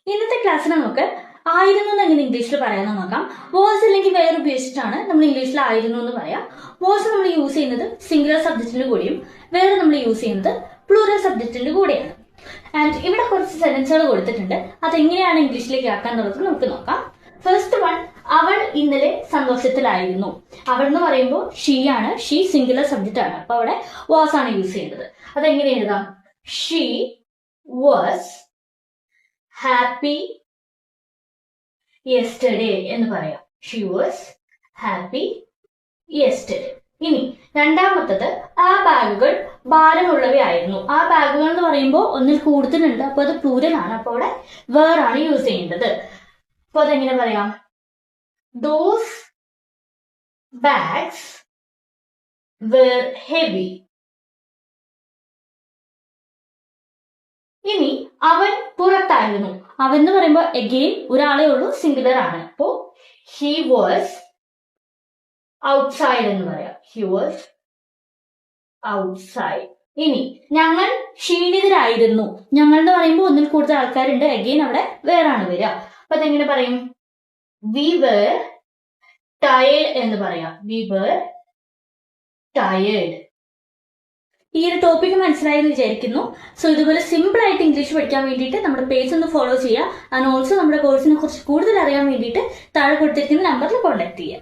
ഇന്നത്തെ ക്ലാസ്സിൽ നമുക്ക് ആയിരുന്നു എന്ന് എങ്ങനെ ഇംഗ്ലീഷിൽ പറയാമെന്ന് നോക്കാം. വാസ് അല്ലെങ്കിൽ വേറെ ഉപയോഗിച്ചിട്ടാണ് നമ്മൾ ഇംഗ്ലീഷിൽ ആയിരുന്നു എന്ന് പറയാം. വാസ് നമ്മൾ യൂസ് ചെയ്യുന്നത് സിംഗുലർ സബ്ജക്റ്റിന്റെ കൂടെയും വേറെ നമ്മൾ യൂസ് ചെയ്യുന്നത് പ്ലൂറൽ സബ്ജക്റ്റിന്റെ കൂടെയാണ്. ആൻഡ് ഇവിടെ കുറച്ച് സെന്റൻസുകൾ കൊടുത്തിട്ടുണ്ട്. അതെങ്ങനെയാണ് ഇംഗ്ലീഷിലേക്ക് ആക്കാൻ എന്നുള്ളത് നമുക്ക് നോക്കാം. ഫസ്റ്റ് വൺ, അവൾ ഇന്നലെ സന്തോഷത്തിലായിരുന്നു. അവൾ എന്ന് പറയുമ്പോൾ ഷീ ആണ്. ഷീ സിംഗുലർ സബ്ജക്റ്റ് ആണ്. അപ്പൊ അവിടെ വാസ് ആണ് യൂസ് ചെയ്യേണ്ടത്. അതെങ്ങനെ എഴുതാം? ഷീ വാസ് ഹാപ്പി യെസ്റ്റർഡേ എന്ന് പറയാം. She was happy yesterday. ഇനി രണ്ടാമത്തത്, ആ ബാഗുകൾ ഭാരമുള്ളവയായിരുന്നു. ആ ബാഗുകൾ എന്ന് പറയുമ്പോൾ ഒന്നിൽ കൂടുതലുണ്ട്. അപ്പൊ അത് പ്ലൂരൽ ആണ്. അപ്പൊ അവിടെ വേർ ആണ് യൂസ് ചെയ്യേണ്ടത്. അപ്പൊ അതെങ്ങനെ പറയാം? Those bags were heavy. ഇനി അവൻ പുറത്തായിരുന്നു. അവൻ എന്ന് പറയുമ്പോൾ അഗെയിൻ ഒരാളെ ഉള്ളൂ, സിംഗുലർ ആണ്. അപ്പോ ഹി വാസ് ഔട്ട്സൈഡ് എന്ന് പറയാം. He was outside. ഇനി ഞങ്ങൾ ക്ഷീണിതരായിരുന്നു. ഞങ്ങൾ എന്ന് പറയുമ്പോൾ ഒന്നിൽ കൂടുതൽ ആൾക്കാരുണ്ട്. അഗെയിൻ അവിടെ വേറാണ് വരിക. അപ്പൊ അതെങ്ങനെ പറയും? വി were tired എന്ന് പറയാം. We were tired. ഈ ഒരു ടോപ്പിക് മനസ്സിലായെന്ന് വിചാരിക്കുന്നു. സോ ഇതുപോലെ സിമ്പിൾ ആയിട്ട് ഇംഗ്ലീഷ് പഠിക്കാൻ വേണ്ടിയിട്ട് നമ്മുടെ പേജ് ഒന്ന് ഫോളോ ചെയ്യുക. ആൻഡ് ഓൾസോ നമ്മുടെ കോഴ്സിനെ കുറിച്ച് കൂടുതൽ അറിയാൻ വേണ്ടിയിട്ട് താഴെ കൊടുത്തിരിക്കുന്ന നമ്പറിൽ കോൺടാക്ട് ചെയ്യുക.